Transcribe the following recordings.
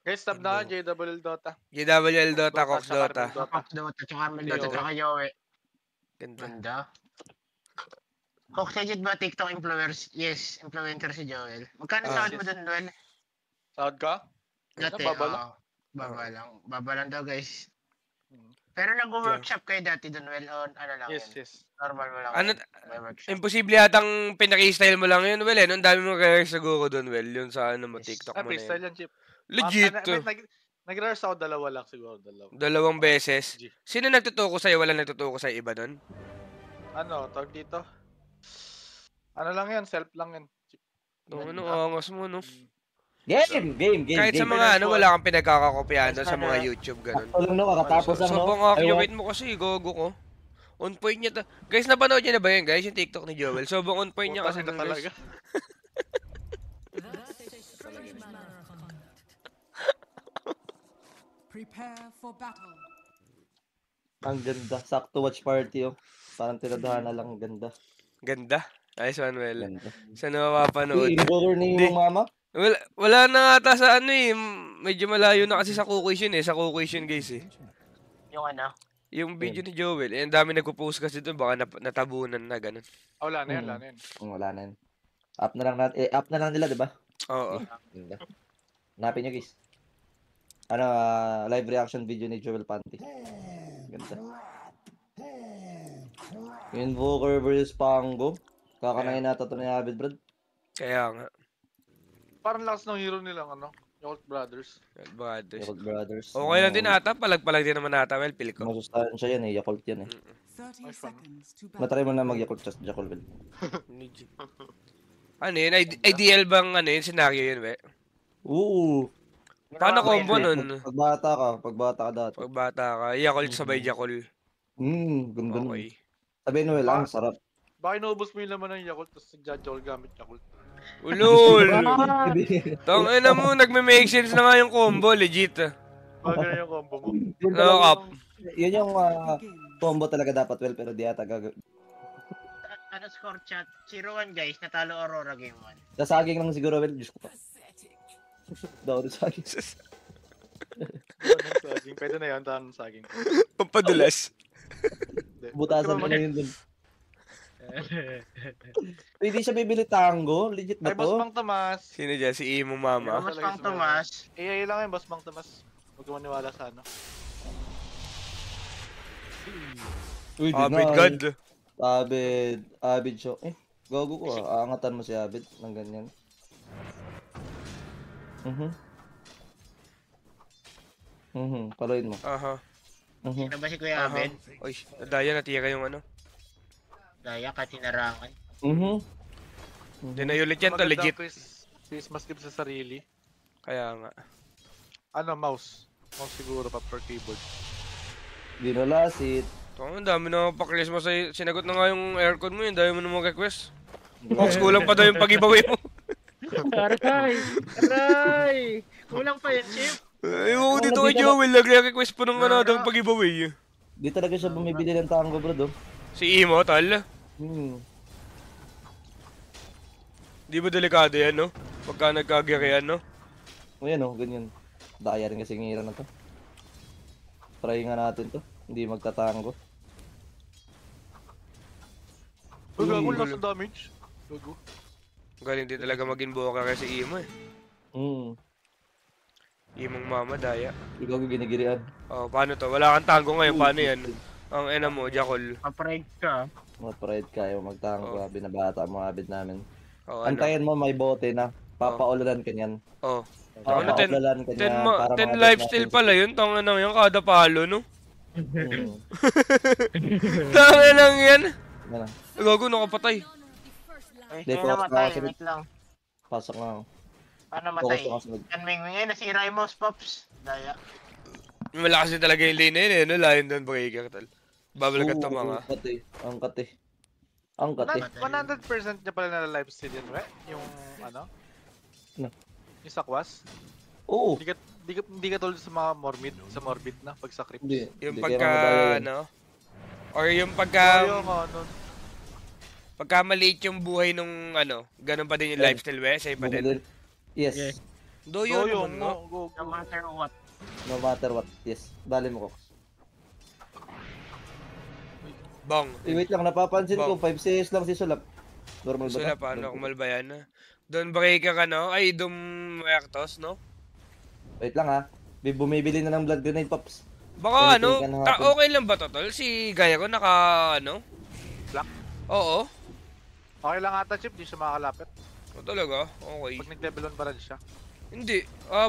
Guys, tab na JWL Dota. JWL Dota, Cox Dota. Cox Dota, tsaka Carmen Dota, tsaka Yowie. Ganda. Cox, legit ba TikTok influencers? Yes, influencer si Joel. Magkano sahod mo doon, Noel? Sahod ka? Dati, baba lang. Baba lang daw, guys. Pero nag-workshop kayo dati doon, Noel, o ano lang yes, yun? Yes. Normal mo lang. Ano, imposible yatang pinaki-style mo lang yun, Well, eh. Ang dami mo kaya siguro doon, Well. Yun sa ano mo, TikTok mo na freestyle yan, Chip. Legit. Nag-rehearse ako dalawa lang siguro. Dalawang beses. Sino nagtutuko sa'yo? Wala nagtutuko sa'yo iba doon? Ano, tawag dito? Ano lang yan, self lang yan. Ano, angas mo, no? Game. Kahit sa mga ano, wala kang pinagkakakopyahan doon sa mga YouTube, ganun. Ako lang, no, kakatapos lang, no? Sobrang accurate mo kasi, gogo ko. On point niya guys, napanood niyo na ba yun, guys? Yung TikTok ni Joel. Sobrang on point niya kasi doon, guys. Prepare for battle. Ang ganda. Sakto watch party, oh. Parang tinadahan na lang. Ganda. Nice one, Well. Ganda. Saan na mapapanood? Involver ni yung mama? Wala na ata sa ano eh. Medyo malayo na kasi sa Kukuis yun eh. Sa Kukuis yun, guys eh. Yung ano? Yung video ni Joel. Eh, ang dami nagpo-post kasi doon. Baka natabunan na, ganun. Wala na yan. Wala na yan. Up na lang nila, diba? Oo. Ganda. Hanapin nyo, guys. Live reaction video ni Joel Panty. Ganda. Invoker versus Pango. Kakanayin nata ito ni Abid, Brad. Kaya nga. Parang lakas ng hero nilang Yakult Brothers. Yakult Brothers. Okay lang din ata. Palag-palag din naman ata, Well. Pili ko. Masustansya yan eh. Yakult yan eh. Matry mo na mag-Yakult just Yakult, Well. Ano yun? Ideal bang scenario yun, we? Oo. Paano combo nun? Pagbata ka dati. Pagbata ka. Yakult sabay Yakult. Ganda nun. Okay. Sabihin mo, ang sarap. Baka inuubos mo yung laman ng Yakult tapos nag-Yakult gamit Yakult. Ulol! Tangina mo, nagme-make sense na nga yung combo, legit. Bagay yung combo mo. Yun yung combo talaga dapat, Well, pero di ata gagawin. Ano score chat? 0-1 guys, natalo Aurora game 1. Nasaging lang siguro, Well. Diyos ko pa. Daw rin saging. Pwede na yun, tahan saging. Pampadulas. Butasan mo na yun dun. Hindi siya bibili tango? Legit ba to? Ay, Boss Mang Tomas. Sino dyan? Si Imo Mama? Boss Mang Tomas. AI lang yun, Boss Mang Tomas. Huwag maniwala sa ano. Abid God. Abid show. Gago ko Aangatan mo si Abid ng ganyan. Paluin mo. Sino ba si Kuya Abid? Uy, Daya natira yung ano. Daya ka tinarangan. Hindi na ulit yan to, legit. Christmas gift sa sarili. Kaya nga. Mouse. Mouse siguro pa per keyboard. Dinolasit. Ang dami na pa-Christmas sa'yo. Sinagot na nga yung aircon mo yun. Dahil mo na mag-request. Box, kulang pa daw yung pag-giveaway mo. Aray! Kulang pa yan, Chip. Ewan ko dito kay Joel. Nag-request pa ng daw yung pag-giveaway. Di talaga siya bumibili ng tango, bro, do. Si Imo, tal? Di ba delikado yan, no? Pagka nagkagirian, no? O yan, no? Ganyan. Daya rin kasi ngira na to. Try nga natin to. Hindi magtatango. Gago, nasa damage. Gago. Galing din talaga mag-invoker kasi Imo, eh. Imong Mama, Daya. Ikaw ginigirian. Paano to? Wala kang tango ngayon. Paano yan? Ang ena mo, Jackal. Papride ka. Mapride ka, yung magtango. Binabata mo Abid namin. Antayin mo, may bote na. Papaulalan ka niyan. Papaulalan ka niyan. 10 lifesteal pala yun. Tanga nang yan. Kada palo, no? Tanga lang yan. Gago, nakapatay. Hindi namatay, wait lang. Pasok nga. Paano matay? Kanming nasira yung mouse pops. Daya. Malakas din talaga yung lane na yun, eh. No? Lion down breaker, tal. Babalagat to mga. Ang kate. 100% niya pala na lifesteal yun, we? Yung ano? Yung sakwas? Oo. Hindi ka tulad sa mga morbid na pag sa creeps. Yung pagka, ano? Or yung pagka... Pagka maliit yung buhay nung ano, ganun pa din yung lifestyle, we? Sa'yo pa din? Yes. Doyo Doyo naman, no? mo. Go, No go. matter what. No matter what. Yes. Dali mo ko. Bang. Wait lang, napapansin ko, 5 CS lang si Sulap. Normal ba? Sila pa, ano, kumalba yan. Doon breaker ka, no? Ay, Doom Muertos, no? Wait lang ha. Bumibili na ng blood grenade, Pops. Baka Anything ano, can happen. okay lang ba to, tol? Si Gyro naka, ano? Black? Oo. Okay lang ata, Chip. Di siya makakalapit. O talaga? Okay. Pag nag-level 1 pa rin siya. Hindi.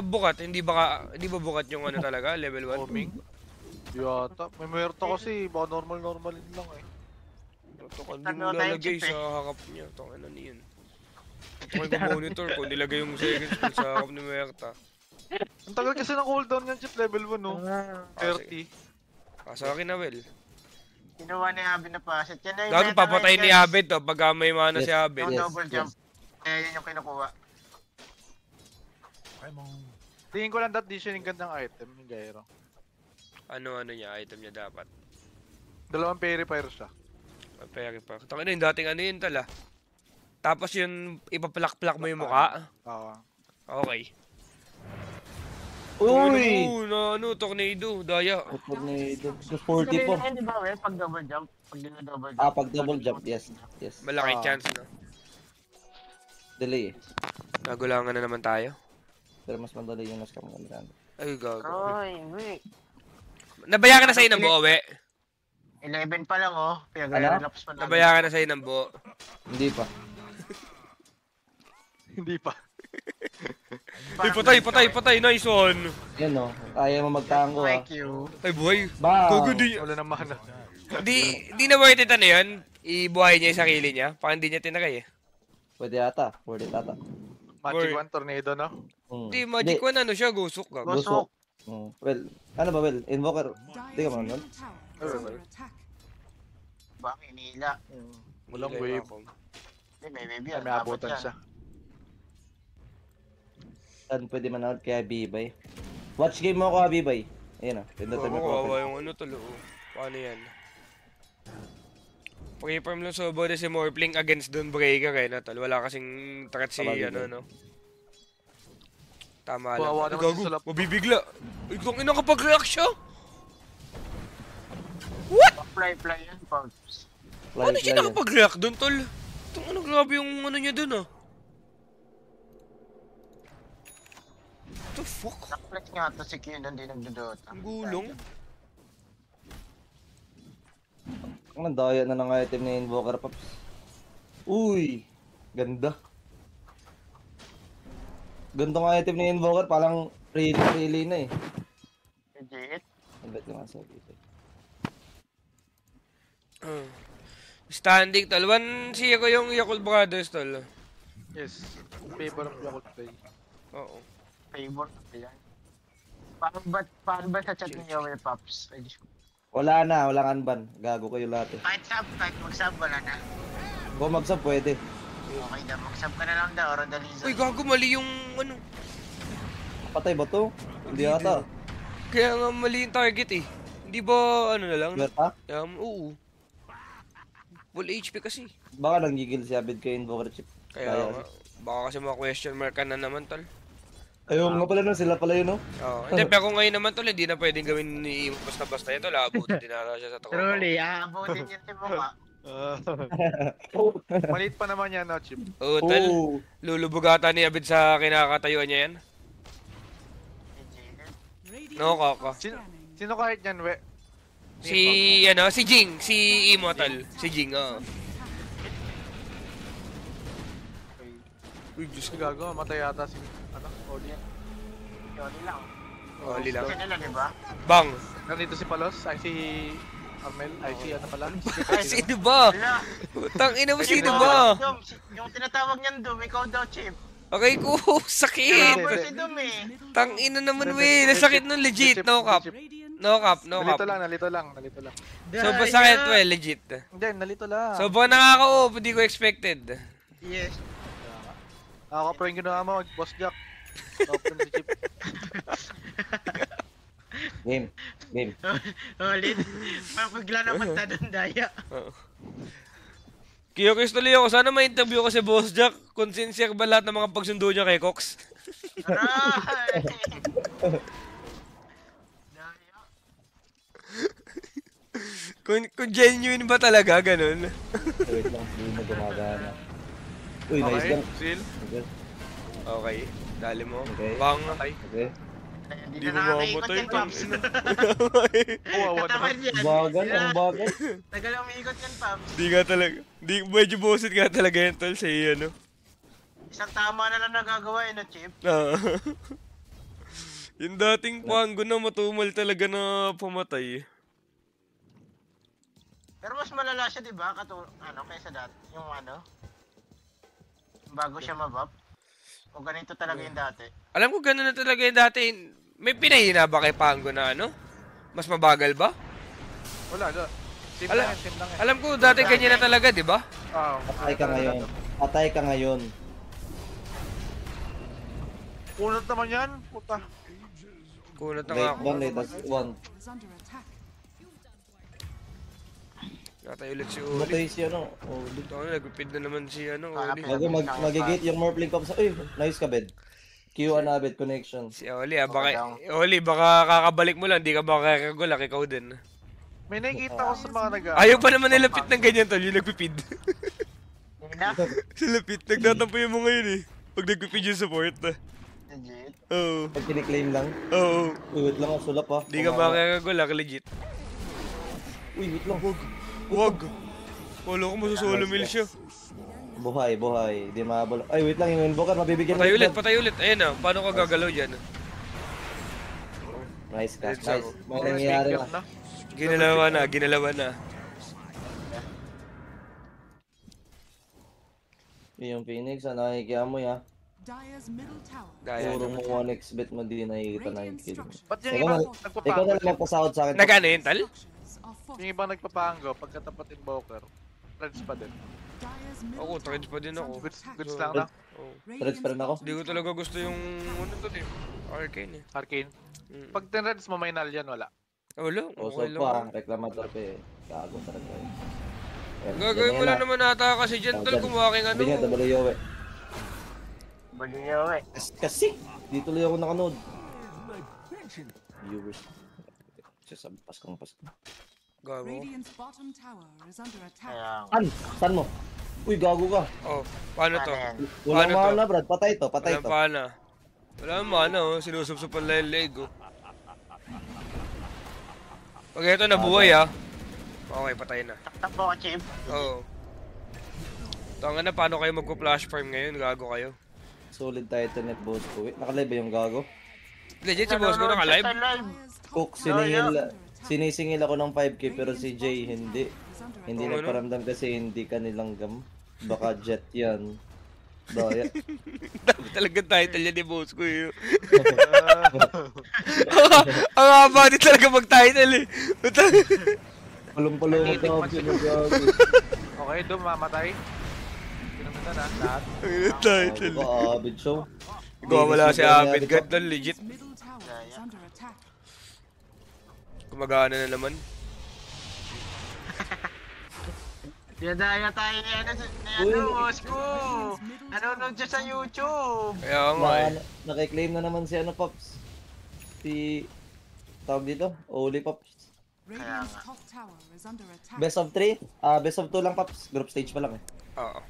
Bukat. Hindi ba bukat yung ano talaga? Level 1? Homing. Yata. May muerto kasi. Baka normal lang eh. Ito ka, hindi mo lalagay sa harap niya. Ito ka na niyan. Ito ka monitor ko. Nilagay yung second skill sa harap ni Muerta. Ang tagal kasi ng cooldown yan, Chip. Level 1, no? 30. Sa akin na, Well. Ginawa ni Abin na pasit. Yan na yung Gago, meta papatay ngayon, ni guys. Abed to. Pagka may mana si Abed. Yung Yes, double jump. Kaya yun yung kinukuha. Tingin ko lang that di siya yung gandang item, yung Gyro. Ano niya, item niya dapat. Dalawang purifier siya. Peri pa. Taka na yung dating ano yun tala. Tapos yun, ipaplak-plak mo yung mukha. Oo. Okay. Uy! Tornado, daya. Tornado. 40 po. Hindi ba, well, pag double jump? Pag double jump. Pag double jump, yes. Yes. Malaking chance, no? Delay eh. Nagulangan na naman tayo. Pero mas madali yung nas kami kanina. Ay, gago. Roy, wait. Nabayaran na sa'yo ng buo, we. 11 pa lang, oh. Kaya Ano? relaps pa namin. Nabayaran na sa'yo ng buo. Hindi pa. Hindi pa. Ay, patay. Nice one. Yan o. Kaya mo magtango ha. Thank you. Ay, buhay. Bang! Gago, di Wala na mana. di na worth it ano yun? Ibuhay niya yung sarili niya. Parang hindi niya tinakay eh. Pwede ata. Pwede ata. Magic Boy. 1 tornado, no? Hindi, magic 1 ano siya, gusok ka. Gusok. Well, ano ba, Well? Invoker. Di ka Dire's man nun? middle tower is under attack. Bang, inila. Walang Ilay wave. ako. Hindi, may Ay, may abutan siya. Saan pwede manood kaya Bibay? Watch game mo ako, Bibay. Ayun o. Pindutin mo Kawawa profile. yung ano talo. Paano yan? Pre-farm lang so body si Morphling against Dawn Breaker eh, natal. Wala kasing threat si Tama din ano, yun. no? Tama lang. Kawawa Ay, naman gago, si Sulap. mabibigla. Ay, kung ina kapag-react siya? Fly yan, Pops. Paano siya yan. nakapag-react doon, tol? Itong ano, grabe yung ano niya doon, ah. What the fuck? Nakflex nga to si Q, hindi nagdodota. Ang gulong. Ang daya na ng item ni Invoker, Pops. Uy! Ganda. Ganda ng item ni Invoker, parang really na eh. Legit. Ang bet yung sabi ito. Standing, tol. 1-0 yung Yakult Brothers, tol. Yes. Favor of Yakult play. Oo. Favor na yan. Paano ba sa chat niyo, Pops? Ay, Diyos ko. Wala na, walang unban. Gago kayo lahat eh. Kahit mag-sub, wala na. Kung mag-sub, pwede. Okay na, mag-sub ka na lang daw, Rodaliza. Uy, gago, mali yung ano. Patay ba to? Hindi ata. Kaya nga mali yung target eh. Hindi ba ano na lang? Berta? Oo. Full HP kasi. Baka nanggigil si Abed kay Invoker Chip. Kaya nga. Baka kasi mga question mark ka na naman, tol. Ayun nga pala no, sila pala yun no? Oo. Hindi, pero ngayon naman, tol, hindi na pwedeng gawin ni Imo basta-basta ito. Laabutin din na siya sa tropa. Truly, aabutin yun si Bunga. Maliit pa naman yan, no, Chip? Oo, tol. Oh, Lulubugata ni Abid sa kinakatayuan niya yan. Legit. No, kaka. Scanning. Sino kahit yan, we? Si Jing. Si Imo, tol. Si Jing, oo. Uy, Diyos ko. Gago, matay yata si, Oli. Yun lang. Oli lang. Kasi nila, di ba? Bang! Nandito si Palos, ay si Armel, ay si ano pala? Sino ba? Wala. Tang ina mo, sino Ikaw, ba? Dom, yung tinatawag niyan, Dom, ikaw daw, Chip. Okay ko, sakit. Number si Dom eh. Tang ina naman, we. Nasakit nun, legit. No cap. Radiant No cap, no Nalito cap. lang, nalito lang. Sobrang sakit, we. Legit. Hindi, nalito lang. Sobrang nakaka-off. Hindi ko expected. Yes. Ako pa rin ginawa mo, Boss Jack. Open si Chip. game. Ulit. Mapagla naman ta doon, Daya. Oo. Kiyokis tuloy ako. Sana ma-interview ko si Boss Jack kung sincere ba lahat ng mga pagsundo niya kay Cox. Aray! Daya. Kung genuine ba talaga, ganun. Wait lang, hindi na gumagana. Uy, nice Okay, lang. chill. Okay. Okay, dali mo. Okay. Bang. Okay. Hindi Di na mo nakakaikot mamatay, yan, Paps. Kawawa Katawan naman. yan. Bagal, Sila- ang bagal. Tagal ang umiikot yan, Paps. Di nga talaga. Di, medyo bosit nga talaga yan, tol, sa iyo, ano. Isang tama na lang nagagawa eh, no, Chip? Ah. Yung dating Pango na matumal talaga na pumatay. Pero mas malala siya, di ba? Kaysa dati. Yung ano? Bago siya mabap. O ganito talaga yung dati. Alam ko gano'n na talaga yung dati. May pinahina ba kay Pango na ano? Mas mabagal ba? Wala, wala. Team Alam- lang yan, team lang yan. Alam ko dati ganyan na talaga, di ba? Patay ka ngayon. Patay ka ngayon. Kunat naman yan, puta. Kunat na nga Late ako. one, latest one. is under attack. Natay ulit si Oli. Matay si ano. Oh, Ito ano, nagpipid na naman si ano, Oli. bago magigate yung Morphling Cops. Uy, nice ka, bed. Q Anabed connection. Si Oli, baka, Oli, baka kakabalik mo lang, di ka baka kakagulak, ikaw din. May nakikita ko sa mga Ayaw pa naman nilapit ng ganyan, tol, yung nagpipid. Yun na. Silapit, nagtatampo yung mga yun eh. Pag nagpipid yung support. Legit. Oo. Pag kiniklaim lang. Oo. Uy, wait lang, sulap ha. Di ka makakagulak, legit. Uy, wait lang. Huwag. Wala ko masusolo mill siya. Buhay, buhay. Di mahabol. Ay, wait lang, yung invoker, mabibigyan Patay ng ulit, blood. patay ulit. Ayun na, paano ka gagalaw dyan? Nice ka, Let's nice. go. May nangyayari na. Ginalawa na. Yung Phoenix, nakikiya mo ya. Dire's middle tower. Gaya Puro naman. mo 1x bet mo di nakikita na yung Radiant kill. structures. Ba't yung Ikaw ibang na- Ikaw na nagpapango? lang magpasahod sa akin. Nagano yun, tal? Structures are Yung fortified. ibang nagpapango, pagkatapat invoker, friends pa din. Dire's middle Ako, trades tower pa din is ako. under Goods, attack. goods lang na. Oh. Threads pa rin ako. Hindi ko talaga gusto yung ano to eh. Arcane eh. Arcane. Mm. Pag tinreds mo, may null yan, wala. Wala, Uso okay lang. pa, reklamador pa eh. Gago talaga eh. Ayan, Gagawin mo ganyan lang naman ata kasi dyan, tol, Dyan. kumuha aking ano. Sabi niya, double yowe. Bali niya eh. Kasi, di tuloy ako nakanood. Viewers. Siya sabi, paskang. Gago. Radiant's bottom tower is under attack. Kaya Saan mo? Uy, gago ka. Oh, paano to? Walang Paano to? mana, Brad. Patay to, patay Walang to. paana. Wala mana, oh. Sinusupsupan lang yung leg, oh. Pag ito nabuhay, ah. Okay, patay na. takbo ka, Chip. Oo. Tanga na, paano kayo magpo-flash farm ngayon? Gago kayo. Solid title net boss ko. Wait, nakalive ba yung gago? Legit si boss ko naka-live? Dire's top Cook, sinisingil ako ng 5k pero si Jay hindi. Hindi Ano? nagparamdam kasi hindi ka nilanggam. Baka jet yan. Daya. Dami talaga title yan ni boss ko, eh. Ang haba din talaga mag-title, eh. Pulong-pulong Natitik ka. man siya. Gago. Okay, doon mamatay. Pinunta na lahat. Ang title. Gago ka, Abid show. Gawa wala si Abid, God, Radiant's legit. middle tower is under attack. Gumagana na naman. Dinadaya tayo ni boss ko. Nanonood siya sa YouTube. Kaya nga, eh. Nakiklaim na naman si ano, Pops. Si... Tawag dito? Oli, Pops. Radiant's top tower is under attack. Best of 3? Best of 2 lang, Pops. Group stage pa lang eh. Oo.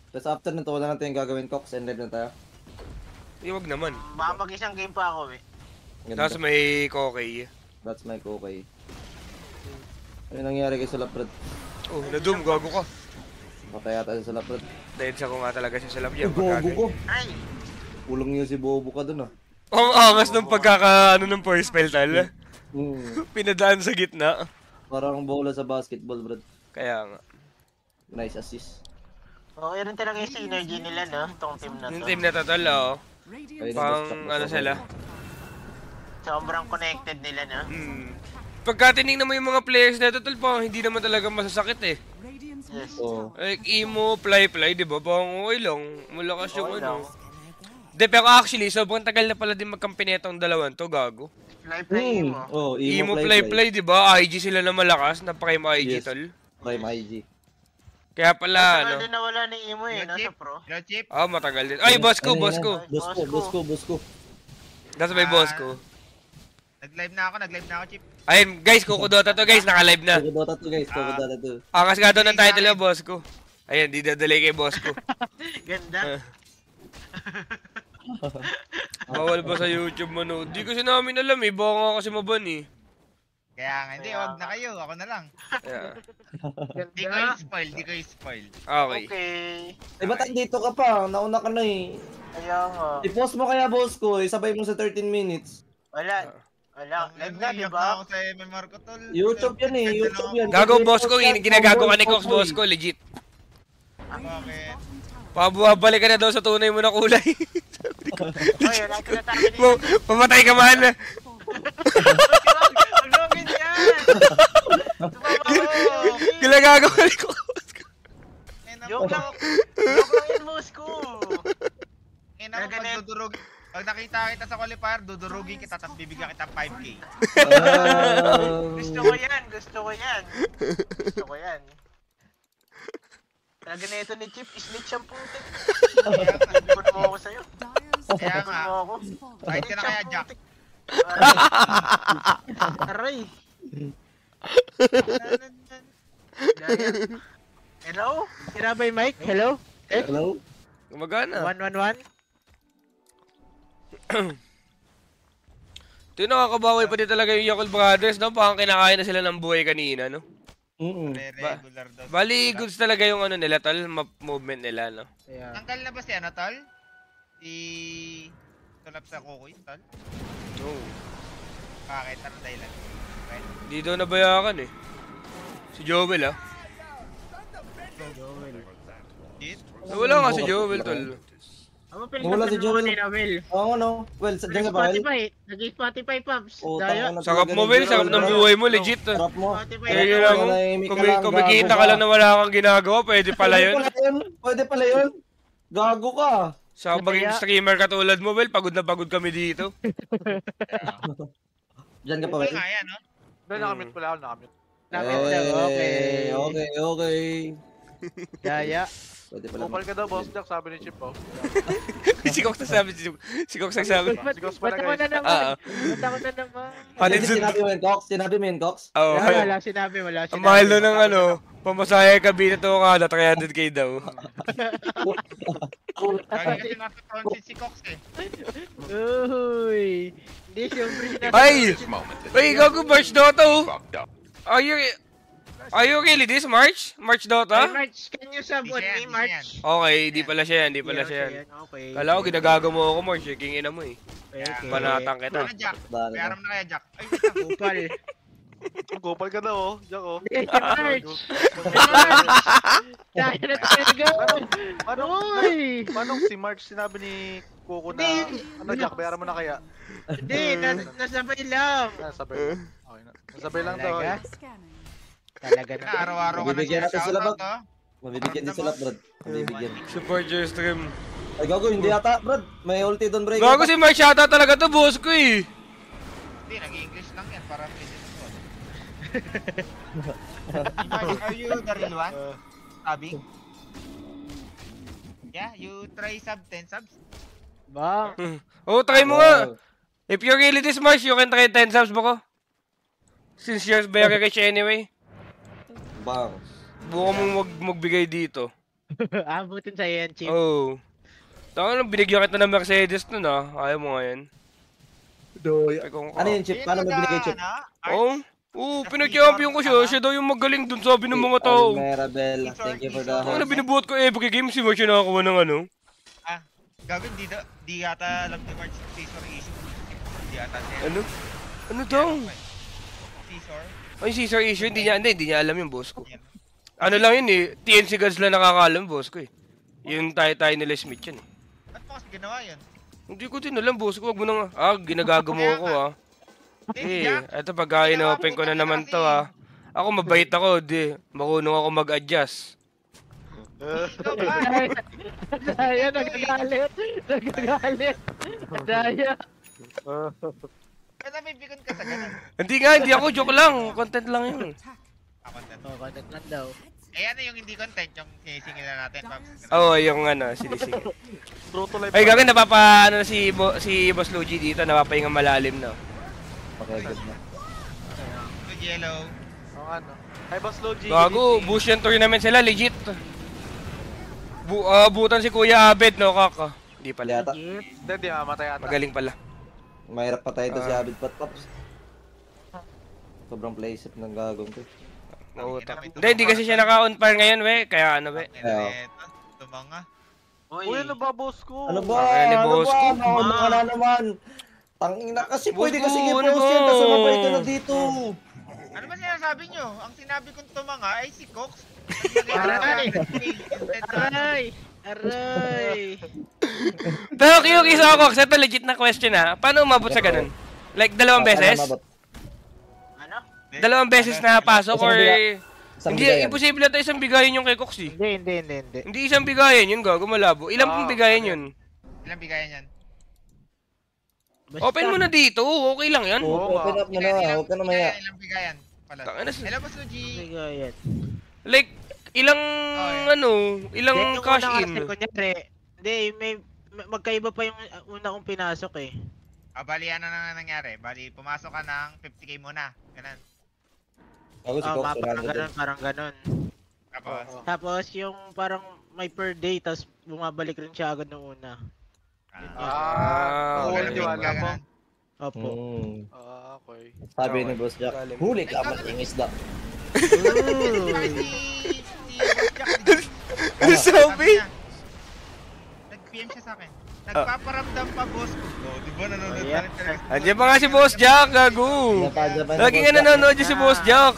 Tapos after nito, wala natin yung gagawin, Cox. And live na tayo. Iwag naman. Baka mag-isang game pa ako eh. Ganda. Tapos may kokay. That's my okay. Ano nangyari kay Sulaprad? Oh, na-doom, gago ka. Patay yata si Sulaprad. Dahil sa ko nga talaga siya sa lab Ay, yan. bobo ko! Ay! Ulong niyo si Bobo ka dun ah. Ang angas ng pagkaka, ano ng first spell tal. Hmm. Pinadaan sa gitna. Parang bola sa basketball, Brad. Kaya nga. Nice assist. Okay rin talaga yung synergy nila, no? Itong team na Yung to. team na total, oh. Radiant's Pang, ano sila. Sobrang connected nila, no? Hmm. Pagka tinignan mo yung mga players na total, parang hindi naman talaga masasakit eh. Radiant's Yes. Oo. Like, emo, fly, di ba? Parang okay lang. Malakas yung Okay ano. lang. De, pero actually, sobrang tagal na pala din magkampi netong dalawan to, gago. Fly play mo. Oh, Emo, fly, di ba? IG sila na malakas, na prime IG, Yes. tol. Prime IG. Kaya pala, Matagal ano. din nawala ni Imo eh, nasa Chip? pro. Hello, Chip? Matagal din. Ay, boss ko, boss ko. Boss ko. Nasa may boss ko. Nag-live na ako, Chip. Ayun, guys, Kukudota to, guys. Naka-live na. Kukudota to guys, Kukudota to. Kasi nga doon ang title yung boss ko. Ayun, di dadalay kay boss ko. Ganda. Bawal ba sa YouTube manood? Di kasi namin alam eh. Baka nga kasi maban eh. Kaya nga, hindi, wag na kayo. Ako na lang. Yeah. Di ko Ganda. i-spoil. Okay. Okay. Eh, ba't andito ka pa? Nauna ka na eh. Kaya nga. I-post mo kaya boss ko, sabay mo sa 13 minutes. Wala. Live na, di Iyak na ba? ako sa MMR ko, tol. YouTube yan eh, YouTube yan. Gago boss ko, ginagago ka ni Cox boss ko, legit. Bakit? Pabalik ka na daw sa tunay mo na kulay. Oy, wala ka na tayo. Pamatay ka man. Huwag naman yan! Ginagago ka ni Cox. Joke lang yan, boss ko. Pag nakita kita sa qualifier, dudurugin kita, tapos bibigyan kita 5K. Gusto ko yan. Talaga na ito ni Chip, snitch ang putik. Sabihin mo ako sa'yo. Kaya nga. Mo ako. Kahit ka na kaya, Jack. Aray. Hello? Sira ba yung mic? Hello? Hello? Gumagana. 111? Ito yung nakakabawi pa din talaga yung Yakult Brothers, no? Parang kinakain na sila ng buhay kanina, no? Regular daw. Bali, goods talaga yung ano nila, tol, movement nila, no? Yeah. Tanggal na ba si ano, tol? Tulap sa kukoy, tol? Oo. Bakit? Ano dahilan? Okay. Di daw nabayakan eh. Si Joel, ah. Hit? Wala nga si Joel, tol. Wala si Joel. Oo, no. Well, dyan sa bahay. Nag-Spotify, Pops. Oh, Daya. Sarap mo, Will. Sarap ng buhay mo, legit. Sarap mo. Kaya lang, kumikita ka lang na wala kang ginagawa, pwede pala yun. Pwede pala yun. Gago ka. Sa maging streamer katulad mo, Will, pagod na pagod kami dito. Diyan ka pa, Okay Will. nga yan, no? Doon nakamute pala ako, nakamute. Okay. Daya. Pwede pala. Kupal ka daw, boss Jack, sabi ni Chip, oh. Si Cox nagsabi, si Cox nagsabi. Si Cox pala, Ba't ako na guys. naman? Ba't ako na naman? Hatid Hindi, sa... sinabi mo yun, Cox. Sinabi mo yun, Cox. Oo. Wala sinabi. Ang mahal doon ng ano, pamasaya Cavite to kada 300k daw. Lagi kasi nasa transit si Cox eh. Uy. Hindi, siyempre sinabi. Ay, gago, March Dota, oh. Are you really this, March? March Dota? March, can you sub Di on siya me, yan, March? Okay, di pala siya yan, di pala siya yan. Okay. Kala ko ginagago mo ako, March, eh. Kingin na mo eh. Okay. Panatang kita. Ano, Jack? Dali Kaya na. na kaya, Jack. Ay, wait lang. Kupal. Kupal ka daw, oh. Jack, oh. March. Dahil na talaga. Paano si March sinabi ni Coco na, Hindi. ano Jack, bayaran mo na kaya? Hindi, nasabay lang. Sabay. Okay na. Sabay lang daw, eh. Scanning. Talaga Na, araw-araw ka na Bibigyan natin sila, shoutout, Bob. oh. Mabibigyan din sila, Brad. Mabibigyan. Support your stream. Ay, gago, hindi ata, Brad. May ulti doon, break. Gago si March yata talaga to, boss ko eh. Hindi, nag-English lang yan para pwede na po. Are you the real one? Sabi? Yeah, you try sub 10 subs? Ba? Oh, try mo nga. If you're really this March, you can try 10 subs ba ko? Since you're very rich anyway. Bang. Buka mong magbigay dito. Abutin sa'yo yan, Chip. Oh. Taka lang, binigyan kita ng Mercedes nun ah. Ayaw mo nga yan. Ano yun, Chip? Paano mo binigay, Chip? Oh? Oo, pinag-champion ko siya. Siya daw yung magaling dun, sabi ng mga tao. Almerabel, thank you for the Ano binubuhat ko every game, si March yung nakakuha ng ano. Ah, gagawin, di yata alam ni March Caesar issue. Di yata siya. Ano? Ano daw? Caesar? Ay, Caesar issue, hindi niya alam yung boss ko. Yan. Ano lang yun eh, TNC Gods lang nakakaalam boss ko eh. Yung tayo nila Smith yan eh. Ba't mo kasi ginawa yun? Hindi ko din alam boss ko, wag mo nang, ginagago mo ako ah. Hindi, Eh, Jack. eto pag inopen ko na naman to ah. Ako mabait ako, marunong ako mag-adjust. Daya, nagagalit. Daya. Ba't nabibigyan ka sa ganun? Hindi nga, hindi ako, joke lang. Content lang yun. Attack. Ako din. Oh, content lang daw. Eh ano yung hindi content, yung sinisingil na natin, Pops? Oo, yung ano, sinisingil. Brutal life. Ay, gagawin, ano si Boss Luigi dito, napapahinga malalim na. Pakagod na. Good yellow. Oo ano. Hi Boss Logi. Gago, boost yung tournament sila, legit. Butan si Kuya Abed, no, kaka. Hindi pala. Yata. Hindi, mamatay ata. Magaling pala. Mahirap pa tayo si Abid Pops. Sobrang playsip ng gagawin ko. Hindi kasi siya naka-on fire ngayon, we. Kaya ano, we. Tumanga. Uy, ano ba boss ko? Ano ba? Kaya ni Ano boss ba? ko. Ano ka na naman? Tangina kasi Boss pwede ko, kasi ano i-post ba? yan kasi mabalik ka na dito. Ano ba sinasabi nyo? Ang sinabi kong tumanga ay si Cox. Aray! Aray! Pero yung isa ako, ito legit na question ha. Paano umabot sa ganun? Like, dalawang beses? Ano? Dalawang beses na pasok or... Isang Hindi, bigayan. imposible na isang bigayan yung kay Cox eh. Hindi. Hindi isang bigayan yun, gago malabo. Ilang pong bigayan yun? Ilang bigayan yan? Open mo na dito, okay lang yan. Open up mo na, huwag ka na maya. Ilang bigayan pala. Tangina, Hello, Boss Luigi. Bigayan. like, ilang, ilang Yan yung cash una in. kasi, kunyari, hindi, magkaiba pa yung una kong pinasok eh. Bali ano na nangyari? Bali, pumasok ka ng 50k muna. Ganun. Ako si Cox, Parang ganun. Tapos, Tapos yung parang may per day, tapos bumabalik rin siya agad nung una. Oo, ganun hindi din wala ka, po. ganun. Opo. Okay. Sabi ni Boss Jack, huli ka mating isda. Ano sabi? Nag-PM siya sa akin. Nagpaparamdam pa, boss ko. Oh, di ba nanonood na rin talaga si Boss Andiyan pa nga si Boss Jack, gago. Lagi nga nanonood dyan si Boss Jack.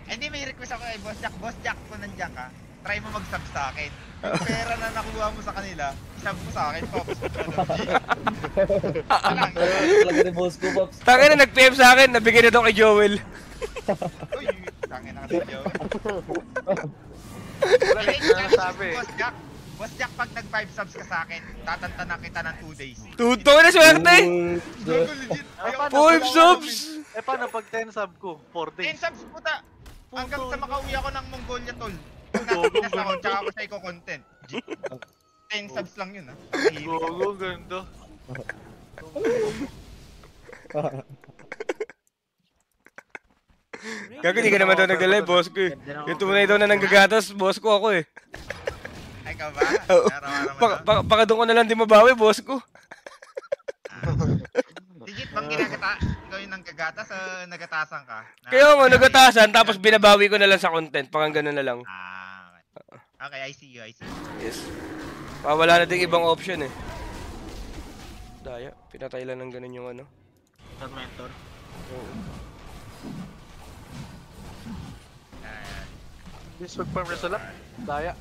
Hindi, may request ako kay Boss Jack. Boss Jack, kung nandiyan ka, try mo mag-sub sa akin. Yung pera na nakuha mo sa kanila, isub mo sa akin, Pops. Talaga ni Boss ko, Pops. Tangin na nag-PM sa akin, nabigay na daw kay Joel. Uy, tangin na kasi Joe. Wala na yung nasabi. Boss Jack, pag nag-5 subs ka sa akin, tatanta na kita ng 2 days. Tuto na swerte. Gago, legit. Ayaw, 5 subs. Eh paano pag 10 sub ko? 4 days. 10 subs puta. Hanggang sa makauwi ako ng Mongolia, tol. Nasa Pinas ako, tsaka ako siya i-content. 10 subs lang yun, ha. Gogo, ganda. Gago, hindi ka naman daw nag-live, boss ko eh. Yung tumunay daw na nanggagatas, boss ko ako eh. Ay, ka ba? Oo. Nararamdaman mo? Baka doon ko na lang di mabawi, boss ko. Digit, bang ikaw yung nanggagatas, nagatasan ka? Kaya nga, nagatasan, tapos binabawi ko na lang sa content. Parang gano'n na lang. Okay, I see you. Yes. Wala na ding ibang option eh. Daya, pinatay lang ng ganun yung ano. Tormentor. Oo. This mag-farm na sila. Daya.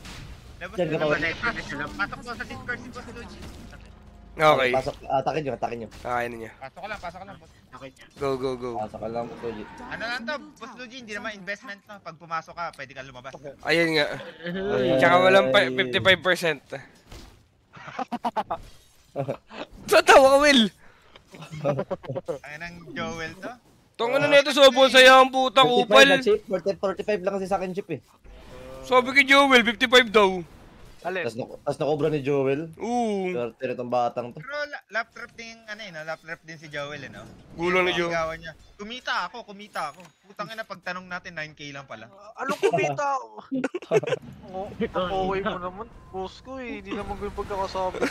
Pasok ko sa Discord si Boss Luigi. Okay. Pasok, atakin nyo. Kakain na niya. Pasok ko lang, boss. Go. Pasok ka lang, Boss Luigi. Ano lang to, Boss Luigi, hindi naman investment to. Pag pumasok ka, pwede ka lumabas. Ayun nga. Tsaka walang 55%. Tatawa ka, Will. Ang ng Joel to? Tong ano na ito, sobon saya ang puta, 45 kupal. na chip, 45 lang kasi sa akin chip eh. Sabi kay Joel, 55 daw. Alin? Tapos nakobra ni Joel. Oo. Swerte nitong batang to. Pero lap trap din, lap trap din si Joel, no? Gulang ni Yung Joel. gawa niya. Kumita ako. Putang ina, pagtanong natin, 9k lang pala. Anong kumita? Okay mo naman. Boss ko eh. Hindi naman ko yung pagkakasabi ko.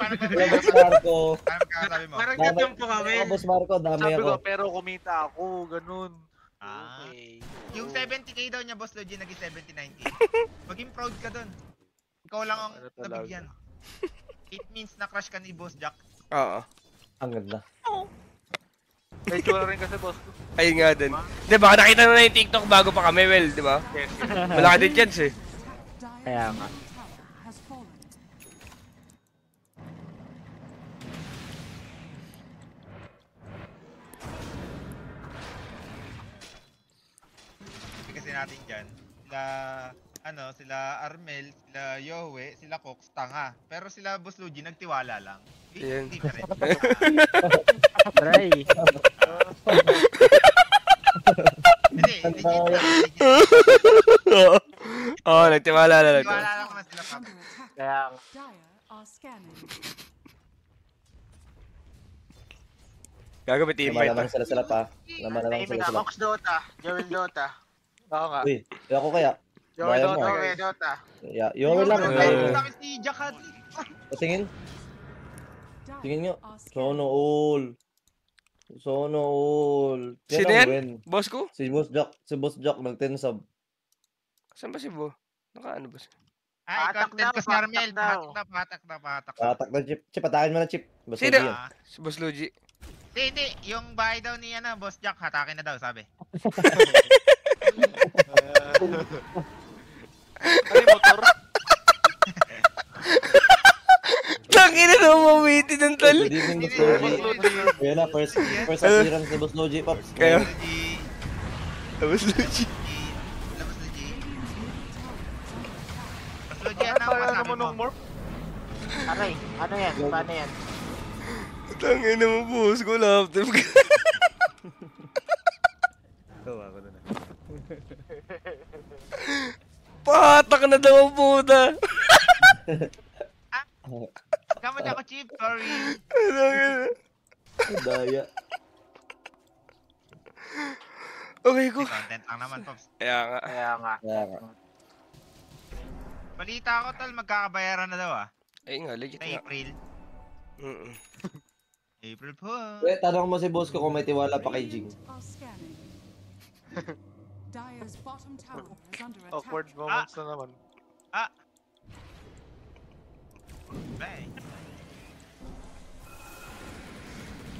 Paano ba Kaya Boss Marco. Paano magkakasabi mo? Parang ganyan po kami. Ako, Boss Marco, dami Sabi ako. ko, pero kumita ako. Ganun. Okay. Yung 70k daw niya, Boss Luigi, naging 79k. Maging proud ka dun. Ikaw lang ang nabigyan. It means na crush ka ni Boss Jack. Oo. Ang ganda. May tsura rin kasi boss ko. Ayun nga din. Di ba, nakita na yung TikTok bago pa kami, Well, di ba? Yes. Wala ka din chance eh. Kaya nga. Has fallen. Kasi natin dyan, sila Armel, sila Yowe, sila Cox, tanga. Pero sila Boss Luigi, nagtiwala lang. Yan. Different. Try. Hindi, legit. Oo, nagtiwala na lang to. Tiwala lang naman sila, Pop. Under attack. Kaya, Dire are scanning. Gago, may teammate. Naman sila pa. Naman Tahimik sila. na, Ox Dota. Joel Dota. Oo nga. Uy, ako kaya. Joey Bayan Dota, mo. Joel guys. Dota. Yeah, yung lang. Kami si Jack Hadley. Tingin. Dire Tingin nyo. are scanning. Sono all. Sono all. Sino ang yan? win. Boss ko? Si Boss Jack nag-10 sub. Saan ba si Bo? Naka ano ba siya? Ay, Patak content daw, ko si Armel. patak Patak. Patak na chip. Chip, atakin mo na chip. Basta Sino? yan. Si Boss Luigi. Hindi. Yung bahay daw ni Boss Jack, hatakin na daw, sabi. Ano yung motor? Tangina na umawiti ng tal. Good evening, Boss Logi. Ayan na, first appearance ni Boss Logi, Pops. Kaya, Boss Boss Luigi. Luigi. Boss Luigi. Boss Luigi, Ano ano ang ba masabi naman mo? ng morph? aray, ano yan? Paano yan? Tangina mo, boss ko. Laptop ka. Gawa ko na. Patak na daw ang puta. Kamad ako, Chief. Sorry. Tangina. Daya. Okay ko. Content lang naman, Pops. Kaya nga. Kaya nga. Kaya nga. Balita ko, tol, magkakabayaran na daw, Ay nga, legit Sa nga. April. Mm-mm. April po. Tanong mo si boss ko kung may tiwala pa kay Jing. Are scanning. Dire's bottom tower is under attack. Awkward moments na naman. Bye.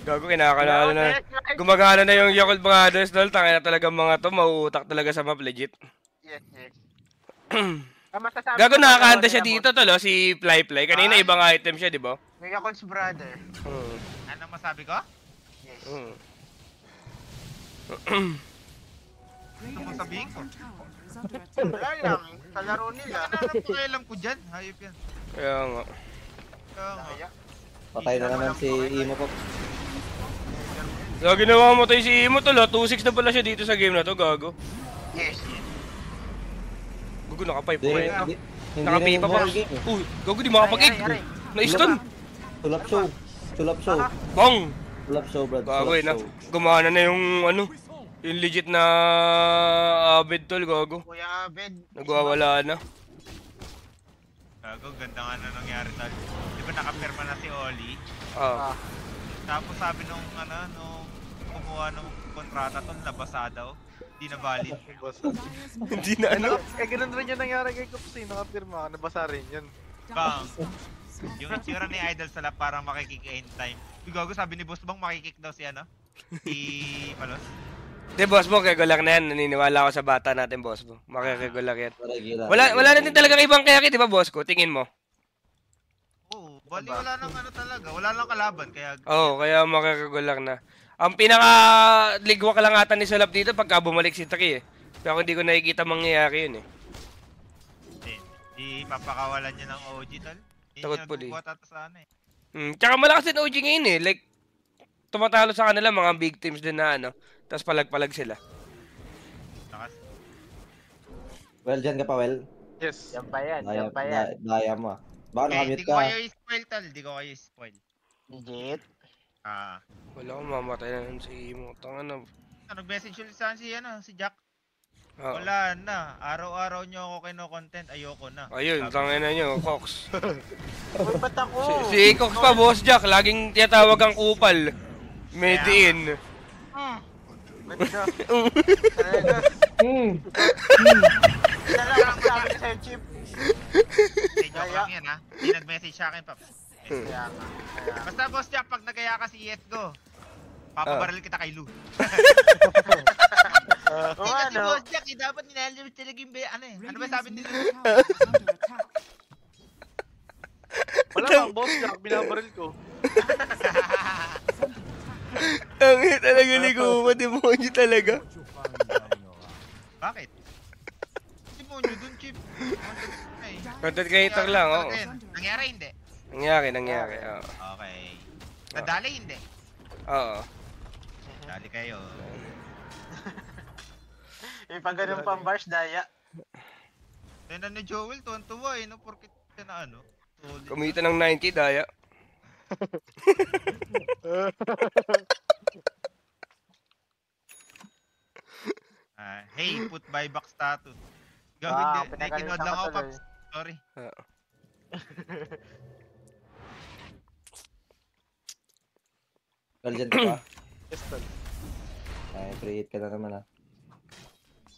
Gago, kinakalala na. Gumagana na yung Yakult Brothers, dol. Tangina na talaga mga to. Mauutak talaga sa map, legit. Yes, yes. Gago, nakakahanda siya dito, tol. Si Fly. Kanina, ibang item siya, di ba? May Yakult's brother. Anong masabi ko? Yes. Radiant's sabihin ko? bottom tower is under attack. Wala lang. Sa laro nila. Ano po kailan ko dyan? Hayop yan. Kaya nga. Kaya nga. Daya. Patay na naman si Imo po. So, ginawa mo tayo si Imo, tol. 2-6 na pala siya dito sa game na to, gago. Yes. Gago, naka-5 Hindi, point. hindi. Naka-pipa pa. Uy, gago, di makapag-egg. Na-stun. Tulap show. Tulap show. Bang! Tulap show, brad. Gago, na. Gumana na yung, yung legit na Abed, tol, gago. Kuya Abed. Nagwawala na. Gago, ganda nga na nangyari, tol. Di ba nakapirma na si Oli? Ah. Tapos sabi nung kumuha ng kontrata tol, nabasa daw. Di na valid. Dire's middle Hindi na ano. Eh, ganun rin yung nangyari kay Kupsi. Nakapirma, nabasa rin yun. Bang! Yung itsura ni Idol sa lap parang makikik anytime. Uy, gago, sabi ni Boss Bang makikik daw si si Palos. Di, boss mo, kagulak na yan. Naniniwala ako sa bata natin, boss mo. Makikagulak yan. Gila. Wala na din talaga ibang kayaki, di ba, boss ko? Tingin mo. Oo, bali wala nang talaga. Wala nang kalaban, kaya... Oo, kaya makikagulak na. Ang pinaka-ligwa kalangatan ni Salap dito pagka bumalik si Taki eh. Pero hindi ko nakikita mangyayari yun eh. Di papakawalan niya ng OG, tol. Takot po, di. Nagbubuhat ata sa ano eh. Tsaka malakas din OG ngayon eh. Like, tumatalo sa kanila mga big teams din na tapos palag-palag sila. Lakas. Well, dyan ka pa, well. Yes. Yan pa yan, Daya, yan pa yan. daya mo. Baka Okay, nakamute di ko ka. kayo i-spoil, tol. Di ko kayo i-spoil. Legit. Wala akong mamatay na nun si Imo. Tanga na. Nag-message ulit sa akin si Jack. Oo. Wala na. Araw-araw nyo ako kino-content. Ayoko na. Ayun, tanga na nyo, Cox. Uy, ba't ako? Si Cox pa, Boss Jack. Laging tiyatawag ang kupal. Mediin. Ganda. Talagang sabi ko sa'yo, Chip. Hindi, joke lang yan ha. Hindi nag-message sa akin, Paps. Kaya nga. Basta Boss Jack, pag nagaya ka si ES Go, papabaril kita kay Lou. Oo, Kasi ano? Boss Jack, dapat nilalabas talaga yung ano ba sabi ni Lou? middle tower is under attack. Wala lang, boss Jack. Binabaril ko. Ang talaga ni Kuma, demonyo talaga. Bakit? Demonyo dun, Chip. Content creator lang, oo. Nangyari, hindi? Nangyari, oo. Okay. Nadali, hindi? Oo. Dali kayo. Yung pag ganun pang bars, daya. Tingnan ni Joel, tuwan-tuwa eh, no? Porkit siya na ano. Solid. Kumita ng 9K, daya. Hey, put buyback status. Gawin Ah, din. pinagalitan Kinood ka lang ako, tuloy. Paps. Sorry. Oo. Tol, dyan ka pa. Yes, tol. Ay, pre-hit ka na naman ah.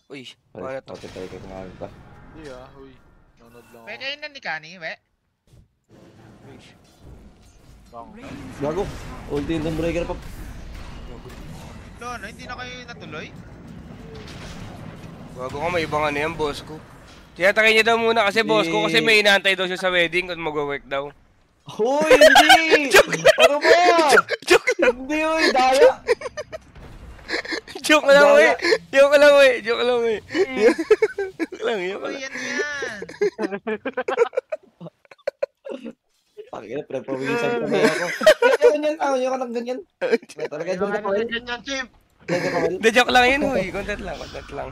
Uy, Pare, paano to? pati tayo kayo kumagal pa. Hindi huy. Nanonood lang Pwede ako. yun na ni Kani, we. Bang. Radiant's Gago. Ulti yung breaker pa. So, ano, hindi na kayo natuloy? Bago ka, may ibang ano yan, boss ko. Tiyatry niya daw muna kasi boss ko, kasi may inaantay daw siya sa wedding kung mag-work daw. Hoy, hindi! Ano ba? Hindi, hoy, daya! Joke lang, we! Joke lang, we! Joke lang, we! Joke lang, joke Oh, lang. yan yan. Pakinggan, pre-provision pa na ako. Ganyan, ayaw ka ng ganyan. Talaga, dyan ka pa, Wel. Ganyan, Chip. Dyan ka pa, Wel. Hindi, joke lang yun, huy. Content lang, content lang.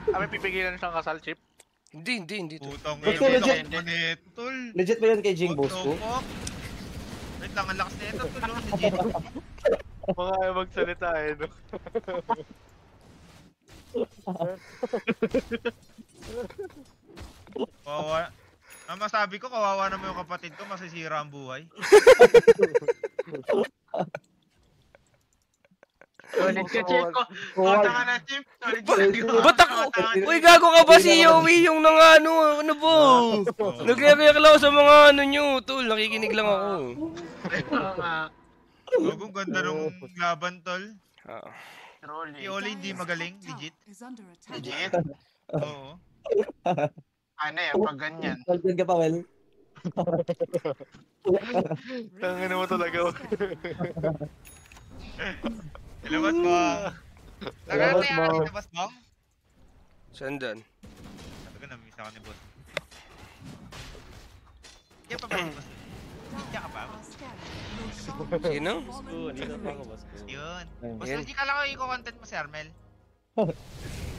May pipigilan siyang kasal, Chip. Hindi. Putang Ba't ko legit? Tol. Legit ba yun kay Jing Boss ko? Wait lang, ang lakas na ito, tol. Legit. Mga ayaw magsalita eh, no? Kawawa. Ang masabi ko, kawawa naman yung kapatid ko, masisira ang buhay. Solid ka, Chip. Huwag. Kota ka na, Chip. Solid ka. Ba't ako? Uy, gago ka ba si Yowie yung nang ano po? Nagre-reklamo sa mga ano nyo, tol. Nakikinig lang ako. Gagong ganda nung laban, tol. Oo. Si Oli hindi magaling, legit. is under attack. Legit? Oo. Ano yan, pag ganyan. Dyan ka pa, Wel. Tangin mo talaga. Ilabas mo. Ilabas mo. Ilabas mo. Saan dyan? Sabi ko, namimiss ako ni boss. Diyan pa ba ni boss? Diyan ka pa? Sino? Yun. Ayun. Boss Luigi, kala ko i-content mo si Armel.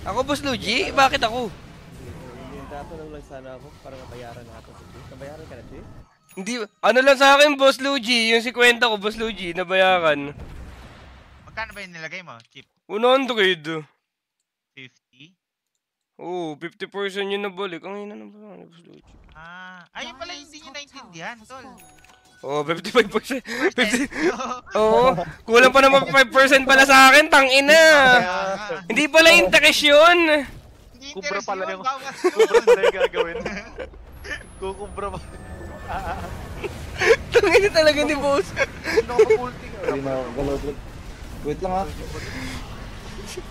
Ako, Boss Luigi? Bakit ako? Tatanong lang sana ako para mabayaran na ako. Nabayaran ka na, Chief? Hindi, ano lang sa akin, Boss Luigi? Yung 50 ko, Boss Luigi, nabayaran. Magkano ba yung nilagay mo, Chip? 100. 50? Oo, 50% yun nabalik. Ang ina na ba, Boss Luigi? Ayun pala hindi nyo naintindihan, tol. Oo, 55%. 50. Oo, kulang pa naman 5% pala sa akin, tangina. Hindi pala interest yun. Hindi Kubra interest pala yun, yung... bawas Kubra yun. pala yung gagawin. Kukubra pa. Tangina talaga ni Boss. Nakapulti ka. Hindi na ako galaw. Wait lang ha.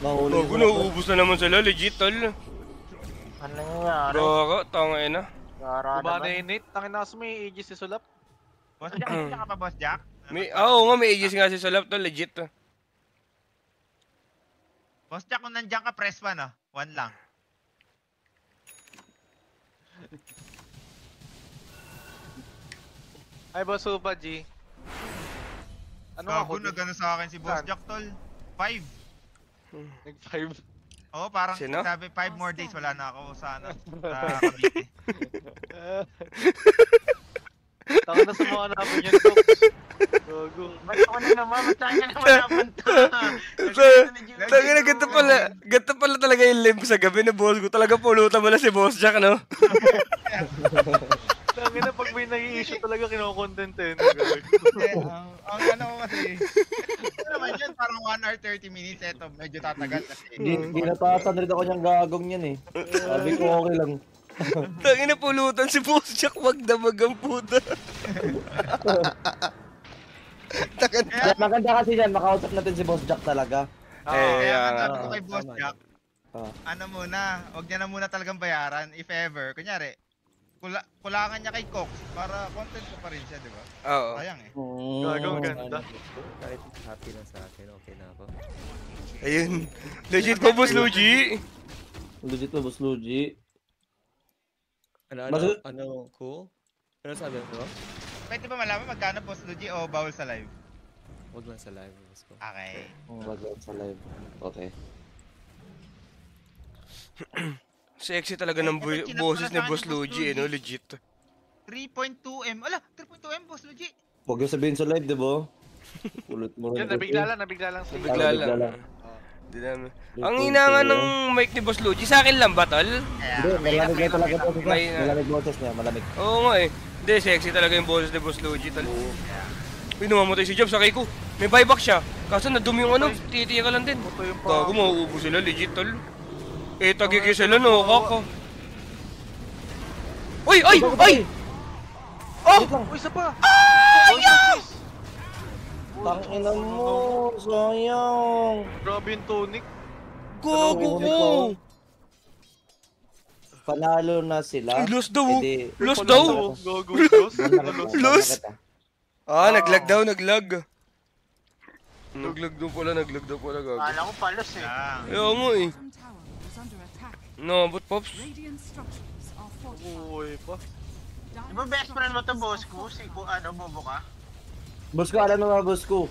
Mahuli. Bago na, uubos na naman sila, legit, tol. Ano nangyayari? Baka, tangina. Gara Kumana naman. yung Nate. Tangin na kasi may aegis si Sulap. Boss Jack, hindi ka pa, Boss Jack? Oo nga, may aegis nga si Solap, tol, legit. Boss Jack, kung nandiyan ka, press 1, ah. 1 lang. Ay, Boss Supa, G. Ano Gago, ako? nagano sa akin si Boss Saan? Jack, tol. 5. Nag-5. Oo, parang Sino? sabi 5 more days, wala na ako sa, ano, sa Cavite. Tangin na sa mga namin yun, Tok. Gago. Ba't ako na naman? Ba't tayo na naman napunta? Tangina, ganito pala talaga yung limp sa gabi ni Boss ko. Talaga pulutan mo na si Boss Jack, no? Tangin na pag may nag-i-issue talaga kinokontent eh. Ang ano ko kasi, ito naman yun, parang 1 hour 30 minutes, eto, medyo tatagal kasi. Ginatasan rin ako niyang gagong yan eh. Sabi ko okay lang. Tangina, pulutan si Boss Jack. Wag damag ang puta. Maganda kasi yan, makausap natin si Boss Jack talaga. Kaya nga. ang sabi ko kay Boss Jack, Ah. ano muna, huwag niya na muna talagang bayaran, if ever. Kunyari, kulangan niya kay Cox para content ko pa rin siya, di ba? Oo. Sayang eh. Gago, ganda. Kahit happy lang sa akin, okay na ako. Ayun. Legit ko, Boss Luigi. Legit to, Boss Luigi. Ano, cool? Ano sabi ko? Pwede ba malaman magkano Boss Luigi o bawal sa live? Huwag lang sa live, boss ko. Okay. Wag lang sa live. Okay. Sexy talaga ng boses ni Boss Luigi, no? Legit. 3.2M. Ala, 3.2M, Boss Luigi. Huwag yung sabihin sa live, di ba? Ulit mo Yan, nabigla lang. Bigla lang. Di namin. Ang hina nga ng mic ni Boss Luigi, sa akin lang ba, tol? Hindi, malamig na talaga boses niya. Malamig boses niya, malamig. Oo nga eh. Hindi, sexy talaga yung boses ni Boss Luigi, tol. Uy, namamatay si Job, sakay ko. May buyback siya. Kaso nadumi yung ano, titiya ka lang din. Gago, mauubo sila, legit, tol. Eh, tagigi sila, no, kaka. Uy! Oh! Uy, isa pa! Tangina mo, sayang. Grabe yung tonic. Gago ko! Panalo na sila. Ay, lost daw, Edi, lost daw! Gago, Lost! Naglag daw, naglag. Naglag daw pala, gago. Kala ko palos eh. Ayaw mo eh. Bottom tower is under attack. No, but Pops. Radiant structures are fortified. Uy pa. Di ba best friend mo to, boss ko? Si Bobo ka? boss ko, alam mo ba, boss ko?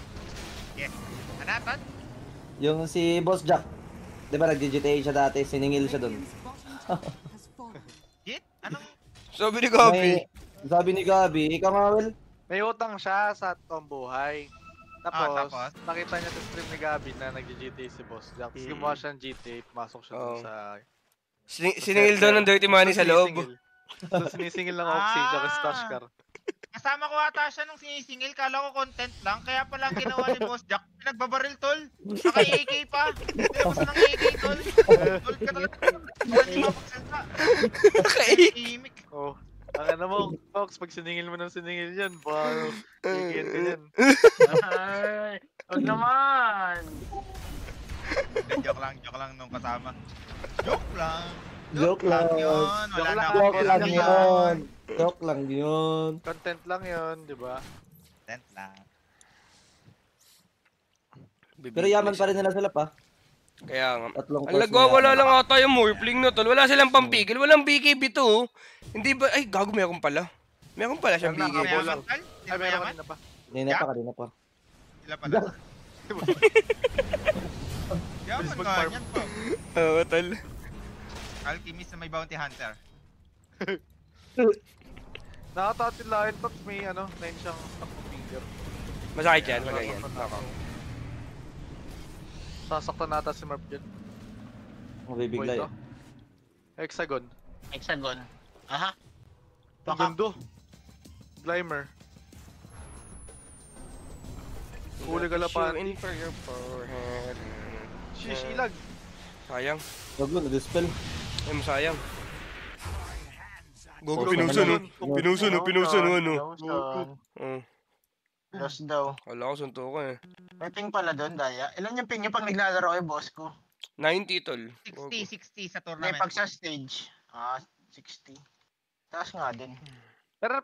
Yes. Anatan? Yung si Boss Jack. Di ba nag-GTA siya dati, siningil siya dun. Radiant's bottom tower has fallen. Git? Anong? Sabi ni Gabi. Sabi ni Gabi, ikaw nga, Will? May utang siya sa Tombuhay. Tapos, tapos? nakita niya sa stream ni Gabi na nag-GTA si Boss Jack. Tapos gumawa siya ng GTA, pumasok siya dun sa... Siningil daw ng dirty money sa loob. So sinisingil ng Oxy, tsaka Stash Car. Kasama ko ata siya nung sinisingil. Kala ko content lang. Kaya pala ang ginawa ni Boss Jack. Nagbabaril, tol. Naka-AK pa. Tinapos ng AK, tol. Tol ka talaga. Hindi mapagsalta. Naka-AK. Oh. Ang ano mo, Fox, pag siningil mo ng siningil yan, baka kikit ka yan. Ay, huwag naman. Joke lang nung kasama. Joke lang. Joke lang. Yun. Wala na akong Joke lang ganun yun. Joke lang yun. Content lang yun, di ba? Content lang. Pero yaman pa rin nila sila pa. Kaya nga. Tatlong Ang course nagwawala na lang ata yung Morphling no, tol. Wala silang pampigil. Walang BKB to. Hindi ba? Ay, gago, meron pala. Meron pala siyang Meron na, BKB. Wala. Mayaman, tol? Hindi Ay, meron mayaman? kanina pa. Kanina pa. Sila pala. Yaman Bilis nga mag-farm. yan pa. Oo, tol. Alchemist na may bounty hunter. Nakatatil lahat, Pops, may ano, 9 siyang stock ng finger. Masakit yan, masakit yan. Sasaktan nata si Marp dyan. Mabibigla Boy, yun. Hexagon. Hexagon. Aha. Ang gando. Glimmer. Huli ka lapan. In for your forehead. Shish, ilag. Sayang. Wag mo, na-dispel. Ay, masayang. Gogo, Oh, pinuso no. ano? Pinuso no, ano. Lawson. Oo. Lost daw. Wala ko, sunto ko eh. May ping pala doon, Daya. Ilan yung ping nyo pag naglalaro kayo, boss ko? 90, tol. 60 sa May tournament. pag sa stage. 60. Taas nga din. Pero,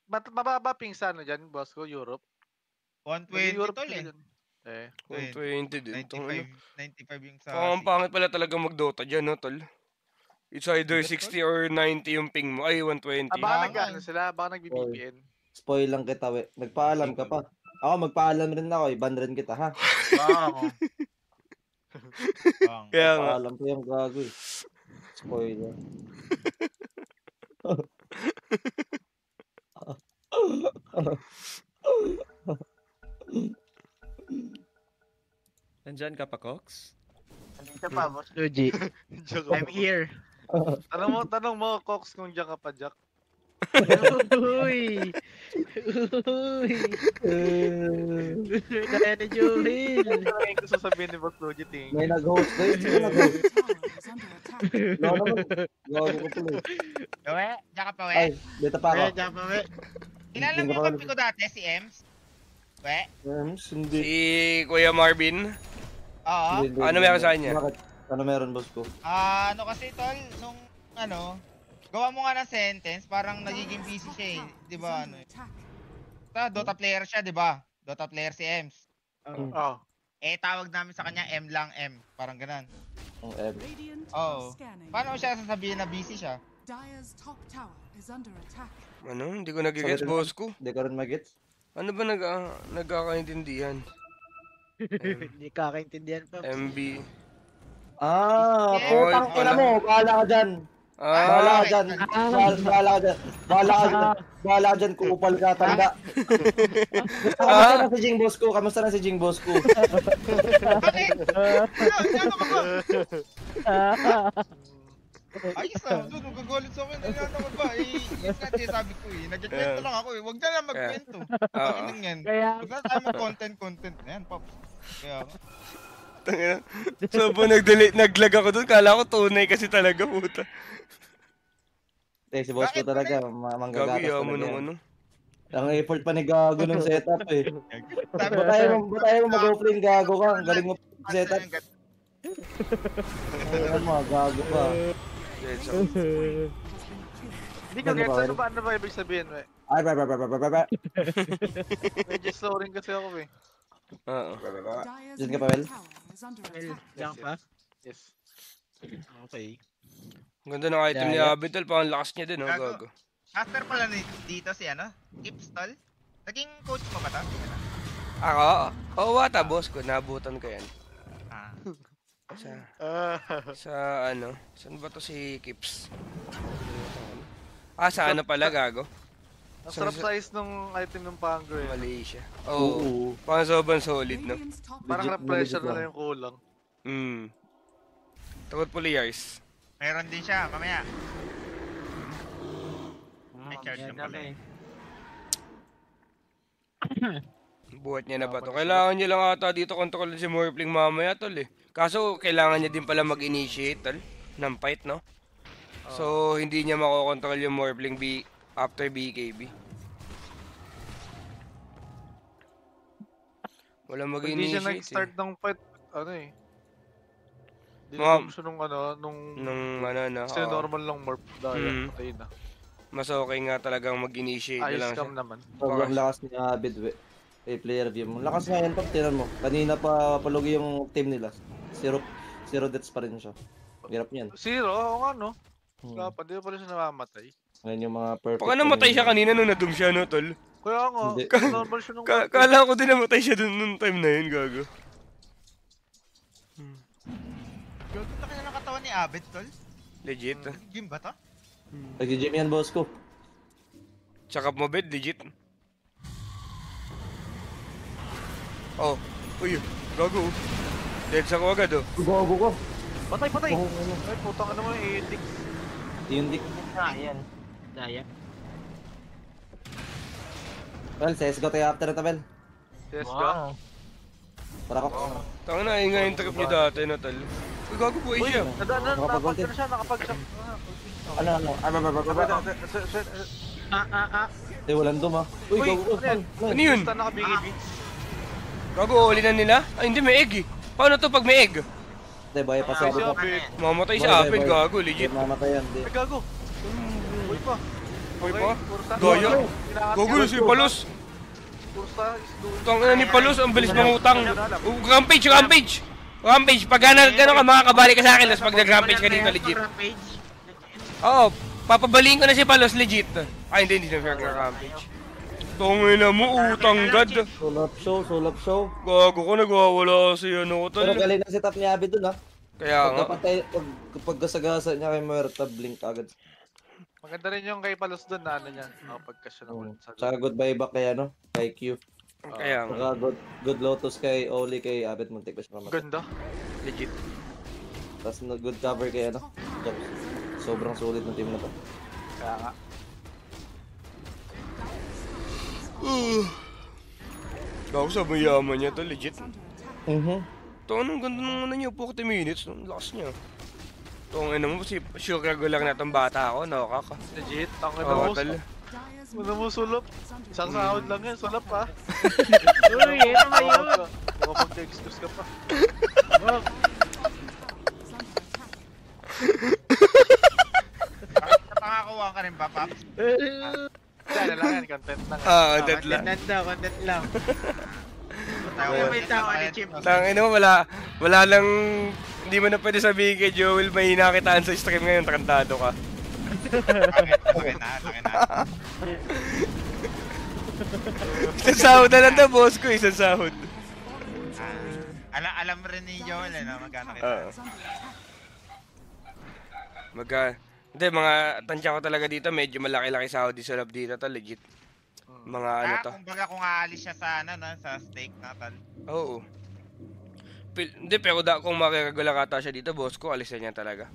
mababa ping sa ano dyan, boss ko, Europe. 120 Europe tol eh. din. Eh. 120 din. Tong ano. 95 yung sa... Ang pangit pala talaga mag-Dota dyan, no, tol. It's either 60 or 90 yung ping mo. Ay, 120. Baka nag-ano sila, baka nag-BBPN. Spoil lang kita, we. Nagpaalam ka pa. Ako, magpaalam rin ako. Iban rin kita, ha? Wow. Kaya nga. Paalam ko yung gago, eh. Spoiler. Nandyan ka pa, Cox? Dito pa, boss. Luigi, Joke. I'm here. Tanong mo, Cox, kung dyan ka pa, Jack. Uy! Uy! Kaya na Joel! Ano yung sasabihin ni Boss Luigi, tingin. May nag-host na yun. Sino nag-host? Tower is under attack. Gago naman. Gago ko pala, eh. Gawe? Diyan ka pa, we? Ay, dito pa ako. Kaya dyan pa, we. Kilala mo yung kampi ko dati, si Ems? We? Hindi. Si Kuya Marvin. Oo. Hindi. Ano meron sa kanya? Bakit? Ano meron, boss ko? Ano kasi, tol, nung, gawa mo nga ng sentence, parang nagiging busy siya eh. Di ba, ano eh. Dota player siya, di ba? Dota player si Ems. Oh. Eh, tawag namin sa kanya, M lang M. Parang ganun. Ang M. Radiant Oo. are scanning. Paano siya sasabihin na busy siya? Dire's top tower is under attack. Ano? Hindi ko nagigets, boss ko. Hindi ka rin mag-gets? Ano ba nagkakaintindihan? Hindi kakaintindihan pa. MB. Ah, Yes. putang ina mo. Bahala ka dyan. Bahala ka dyan. Bahala ka dyan. Bahala ka dyan. Bahala ka dyan, kupal ka, tanda. Kamusta na si Jing Boss ko? Kamusta na si Jing Boss ko? Bakit? Ano ka ba? Ayos na, doon, magagalit sa akin. Ano ka ba? Yes nga, sabi ko eh. Nagkikwento lang ako eh. Huwag na lang magkwento. Pakinig yan. Huwag na tayo mag-content. Ayan, Pops. Kaya ako. Tangina. So, naglag ako doon. Kala ko tunay kasi talaga, puta. Si Boss ko talaga, manggagatas Gagi, mo talaga nung yan. ano. Ang effort pa ni Gago ng setup eh. Ba't tayo mo mag-offlane, Gago ka? Ang galing mo setup. Ayun mo, Gago pa. Hindi ko gets ano ba ibig sabihin, we? Ay, Medyo slow rin kasi ako, we. Oo. Dire's Diyan ka pa, Wel? middle tower is under Well, attack. diyan pa. Yes. Okay. Ganda ng item ni Abid, tol. Parang lakas niya din, oh. Gago. Master pala dito si ano? Kipstol? Naging coach mo ba ito? Ako? Oo, wata, boss ko. Nabutan ko yan. Ah. Sa ano? Saan ba to si Kips? Sa ano pala, Gago? Ang sarap size ng item ng Pango eh. Malaysia. Oo. Parang sobrang solid, no? Radiant's top Parang Legit, na-pressure legit na lang. lang yung kulang. Takot puliyars. Meron din siya, mamaya. May charge na pala eh. Buhat niya na ba to? Kailangan niya lang ata dito kontrolin si Morphling mamaya, tol eh. Kaso, kailangan niya din pala mag-initiate, tol, ng fight, no? So, hindi niya makokontrol yung Morphling after BKB. Walang Hindi siya mag-initiate, nag-start ng fight, ano eh. Hindi Ma'am. na gusto nung ano, nung Kasi normal lang morph dahil patay na. Mas okay nga talagang mag-initiate na Ayos lang siya. cam naman. Sobrang lakas ni Abid, we. Player view mo. Lakas nga yan, Top. Tinan mo. Kanina pa palugi yung team nila. Zero deaths pa rin siya. Hirap niyan. Zero, oo nga no. Kaya pa, di pa rin siya namamatay. Ngayon yung mga perfect. Baka namatay siya kanina nung nadum siya, no, tol? Kaya nga, Hindi. normal siya nung Kala ko din namatay siya dun nung time na yun, Gago. Gagawin na kaya ng katawan ni Abed, tol? Legit. Gym ba to? Nag-gym yan, boss ko. Check up mo, bed, legit. Oh, uy, Gago. Dead sa ko agad, oh. Gago ko. Patay! Ay, putang ano mo yung edicts. Yung dik. Ayan. Daya. Well, CSGO tayo after ito, Bel. Yes, ka. Tara ko. Tanga na, ingay yung trip niyo dati, no, tol. Uy, Gago po, Uy, siya. nakapag na siya, nakapag-jump. Ano? Eh, walang dum, ha. Uy, gago ko. Ano yun? Basta naka-BKB. Gago, ulinan nila? Ay, hindi, may egg, eh. Paano to pag may egg? Hindi, buhay pa sa Ay, ako. Abed. Mamatay si Boy, Apid, boy. Gago, legit. Mamatayan, di. Ay, gago. Uy pa. Uy pa? Pursa. Gaya. Gago, si Palos. Pursa is doing... Tangina ni Palos, ang bilis mangutang. Rampage! Rampage, pag gano'n ka, makakabali ka sa akin, tapos pag nag-rampage ka dito, legit. Rampage. Oo, papabaliin ko na si Palos, legit. Ay, hindi na fair rampage. Tangina mo, utang god. Sulap show. Gago ko, nagwawala si ano ko, tol. Pero galing na si Tap ni Abid dun, ha. Kaya nga. Pag gasagasa niya kay Muerta, blink agad. Maganda rin yung kay Palos doon na ano niya. Nakapagka siya naman sa Tsaka goodbye back kay ano, kay Q. Kaya nga. Tsaka good Lotus kay Oli, kay Abed Muntik pa siya mamatay. Ganda. Legit. Tapos good cover kay ano, Jobs. Sobrang sulit ng team na to. Kaya nga. Gago sa mayaman niya to, legit. Mhm. Ito, anong ganda ng ano niya, 40 minutes, ang lakas niya. Ito, ang ina mo, si sugar go lang na itong bata ako, nakaka. Legit. Ang ina Oo, mo. tal. Dire's Ano mo sulap? Isang sahod lang yan. Sulap pa. Uy, ano ba yun? Baka mag-excuse ka pa. Napakakuha ka rin ba, Paps? Ano lang yan, content lang. Dead lang. Content lang. May tawa ni Chip. Tangin mo, wala lang, hindi mo na pwede sabihin kay Joel, may nakitaan sa stream ngayon, tarantado ka. Laki na. Isang sahod na lang daw, boss ko, isang sahod. Alam rin ni Joel, ano, magkano kita. Oo. Hindi, mga tansya ko talaga dito, medyo malaki-laki sahod di sulab dito to, legit. Mga ano to. Kumbaga kung aalis siya sa ano, no, sa stake na tal. Oo. Hindi, pero kung makikagula kata siya dito, boss ko, alisin niya talaga.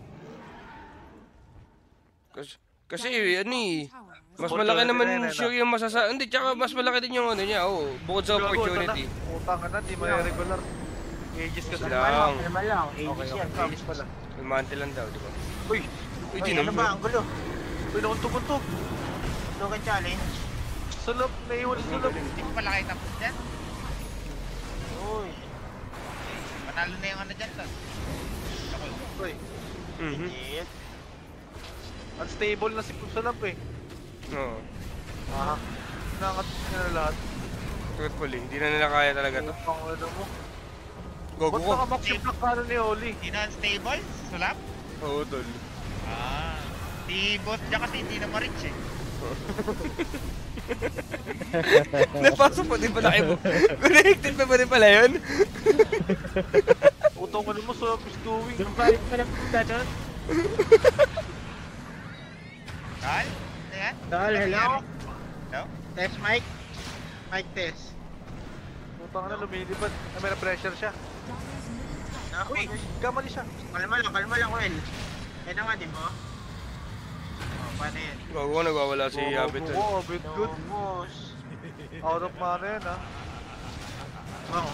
Kasi ano eh, mas malaki naman sure yung hindi, tsaka mas malaki din yung ano niya, bukod sa opportunity. Utang ka na, di regular. Aegis ka lang. Normal lang, Aegis yan. Aegis pala. Ulmante lang daw, di ba? Uy! Uy, Uy, di ano naman. ba? Ang gulo. Uy, nakuntog-kuntog! Token challenge. Sulap, naiwan yung sulap. Hindi ko pala kayo tapos dyan. Uy. Panalo na yung ano dyan, tal. Uy, Legit. unstable na si sulap eh. Oo. Nangat niya na lahat. Truthfully, hindi na nila kaya talaga to. Ang ano mo. Gogo Ba't ko. nakabox yung block ka ni Oli? Hindi na unstable? Sulap? Oo, tol. Si boss dyan kasi hindi na ma-reach eh. Napasok pa din pala kayo. Connected pa ba din pala yun? Utong ano mo, sulap is doing. Yung balik pa ng punta doon. Tal? Ano yan? Tal, hello? Hello? Test mic? Mic test. Utang na, lumilipad. May pressure siya. Uy, kamali siya. Kalma lang, Well. Yan na nga, di ba? Paano yan? Gogo, nagwawala si Abit. Oo, bit good. Boss. Out of mana yan Oo.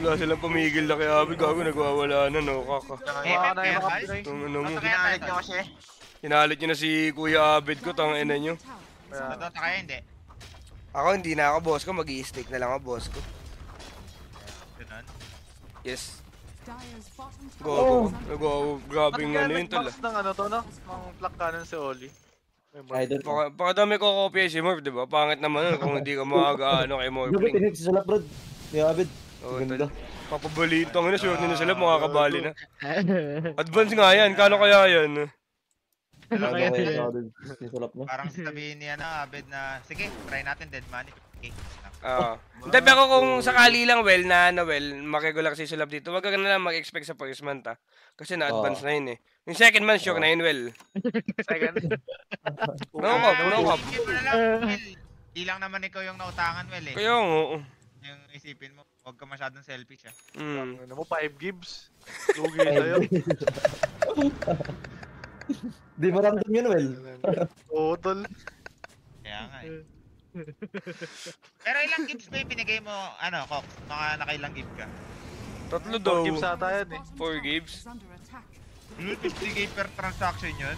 Wala silang pumigil na kay Abit. Gago, nagwawala na, no? Kaka. Baka na yung mga Pinoy. Ang ano mo. Pinalit nyo kasi. Hinalit nyo na si Kuya Abit ko, tang ina nyo. Totoo kaya hindi? Ako hindi na ako, boss ko. Mag-i-stick na lang ako, boss ko. Ganun. Yes. Dyer's bottom Gogo. tower Nagwawo. Grabing ano yun, tol. Nag-box ng ano to, no? Ang plak kanan si Oli. I don't know. Baka dami ko kopya si Morph, di ba? Pangit naman nun kung hindi ka makakaano kay Morph. Grabe, tinig si Sulap, bro. Ni Abid. Oo, Ganda. papabaliin tong ina, short nila sila, makakabali na. Advance nga yan, kano kaya yan? Ano kaya kaya yan? ni Sulap, no? Parang sabihin niya na, Abed na, sige, try natin dead money. Okay. Hindi, pero kung sakali lang, makigulang si Sulap dito, wag ka na lang mag-expect sa first month, ha? Kasi na-advance na yun, eh. Yung second month, sure na yun, Second. No cop. Isipin mo na lang, Will. Di lang naman ikaw yung nautangan, Will, eh. Kaya nga, Yung isipin mo, huwag ka masyadong selfish, ah. Ano mo, 5 gibbs. Lugi sa'yo. Di mo random yun, Well. Oo, tol. Kaya nga, eh. Pero ilang gives ba yung binigay mo, ano, Cox? Nakailang gift ka? Tatlo 4 daw. gibbs ata yan eh. 4 gives. is under attack. 50k per transaction yun?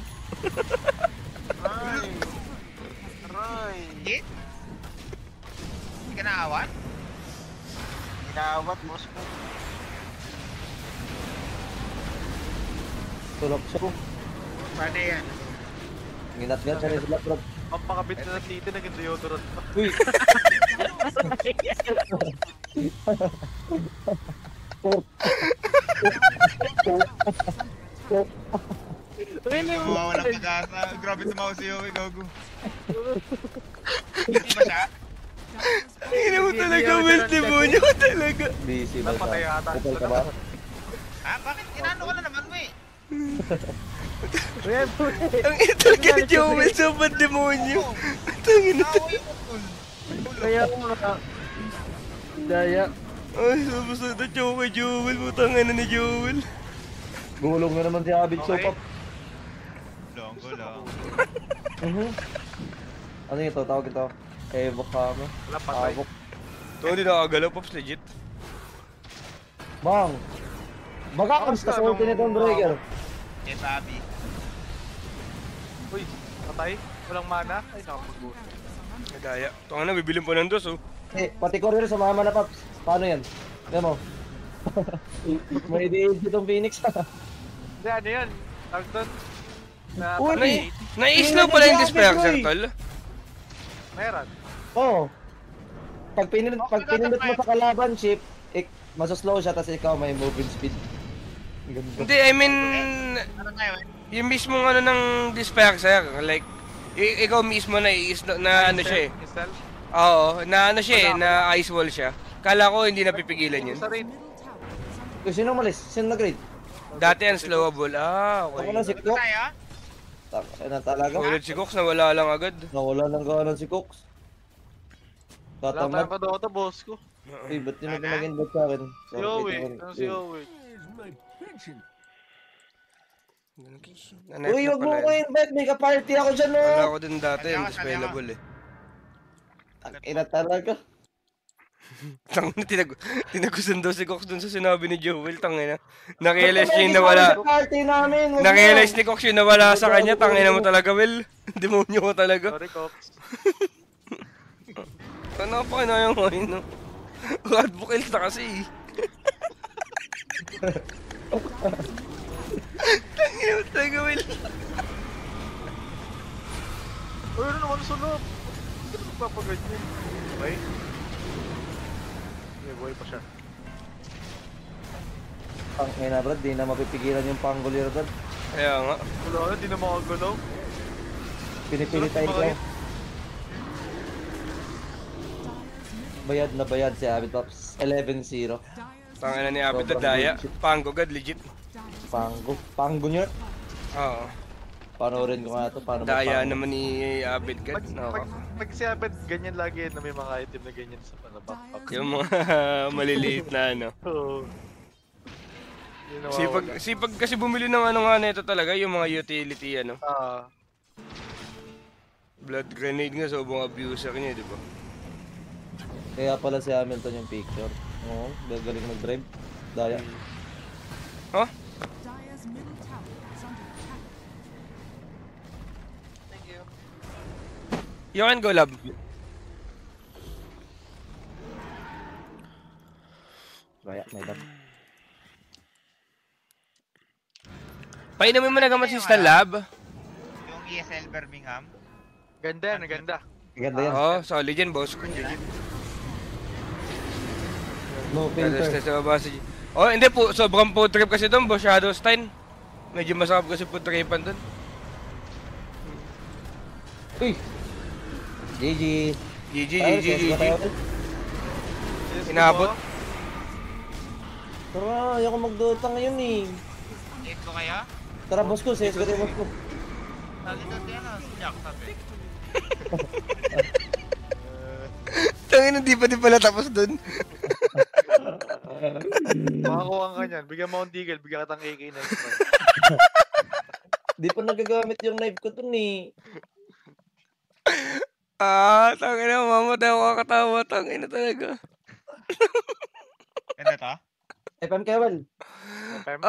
Aray. Hit? Hindi ka naawat? Inawat, boss ko. Sulap siya, bro. Paano yan? Nginat-ngat siya ni Sulap, bro. Pampakabit na ng titi, naging deodorant pa. Uy! Walang pag-asa. Grabe sumawa si Yowie, gago. Hindi ba siya? Ina mo talaga, Will, demonyo ka talaga. Busy ba Napatay siya? ata. Kupal ka ba? Bakit? Inano ka na naman mo eh. Ang ital ka ni Joel, sobrang demonyo. Tangin na. Tao yung utol. Kaya mga... Daya. Ay, sobrang na choke kay Joel. Putang ina ni Joel. Gulong na naman si Abid Okay. Sopap. Longgo lang. Ano ito? Tawag ito? Evo Kama. Wala patay. Avok. Ito hindi nakagalaw, Pops, legit. Bang! Baga ka sa ulti nitong breaker. Eh, sabi. Uy, patay. Walang mana. Ay, nakapag-buo. Nadaya. Ito nga na, bibilin pa ng dos, oh. Eh, pati courier sa mama na, Paps. Paano yan? Yan mo. May DAG itong Phoenix. Hindi, ano yan? Tawag doon. Uy! Nai-slow pala yung disperser, tol. Meron. Oo. Pag pinindot mo sa kalaban, chip, masoslow siya, tapos ikaw may movement speed. Ganda. Hindi, I mean, Ano tayo eh? yung mismong ano ng disperser, like, ikaw mismo na ano siya eh. Install. Oo, na ano siya eh, na ice wall siya. Kala ko hindi napipigilan yun. Sa raid. Middle tower is under Uy, sino umalis? Sino nag-raid? Dati unslowable. Ako Okay. na si Cox. Tayo? Na talaga. Ulit si Cox, nawala lang agad. Nawala ng gana si Cox. Wala tayong Tatamad. kadota, boss ko. Eh, ba't yun na mag-invite sa akin? Si Owe. Ano si Owe? Uy, huwag mo ko invite. May ka-party ako dyan, Wala no? ko din dati, Sali yung ako, sali dispellable eh. Ina talaga. Tangina, tinagusan daw si Cox dun sa sinabi ni Joel, tangina. Nakialis niya yung nawala. Party namin. wag mo. Nakialis ni Cox yung nawala sa kanya, tangina mo talaga, Will. Demonyo mo talaga. Sorry, Cox. Ano pa na yung ngayon, no? Advocates na kasi eh. Tangina mo talaga, Will. Uy, ano naman sa loob? Hindi ka magpapaganyan. Okay? May buhay pa siya. Ang ina, Brad. Di na mapipigilan yung panggulir, Brad. Kaya nga. Wala na, di na makagalaw. Pinipilit tayo lang. Bayad na bayad si Abit Pops. 11-0. Tangina ni Abit na daya. Panggogad, legit. Panggo niya. Oo. Panoorin ko nga ito. Paano Daya naman ni Abit Gad. Pag si Abed, ganyan lagi na may mga item na ganyan sa backpack. Yung mga maliliit na ano. Oo. Sipag kasi bumili ng ano nga nito talaga, yung mga utility ano. Blood grenade nga, sobrang abuser niya, di ba? Kaya pala si Hamilton yung picture. Oo, gagaling mag-drive. Daya. Huh? Dire's middle tower is under attack. You can go, lab. Daya, may dab. Painumin mo na gamot si Stan Lab. Yung ESL Birmingham. Ganda yan, ganda. Ganda yan. Oo, solid yan, boss. No filter. Oh, hindi po, sobrang food trip kasi doon, boss Shadowstein. Medyo masarap kasi food tripan doon. Uy! GG! GG. Yes, Inabot. po. Tara, ayoko mag-dota ngayon eh. Yes ko kaya? Tara, boss ko. Sayas ko tayo, boss ko. Sabi doon yan ah, si Jack sabi. Tangin, hindi pa din pala tapos doon. Makakuha ka niyan. Bigyan mo akong deagle, bigyan ka ng AK next time. Di pa nagagamit yung knife ko dun eh. Tangin na, mamatay ako kakatawa. Tangin na talaga. Ganda to? FM Kewal. FM?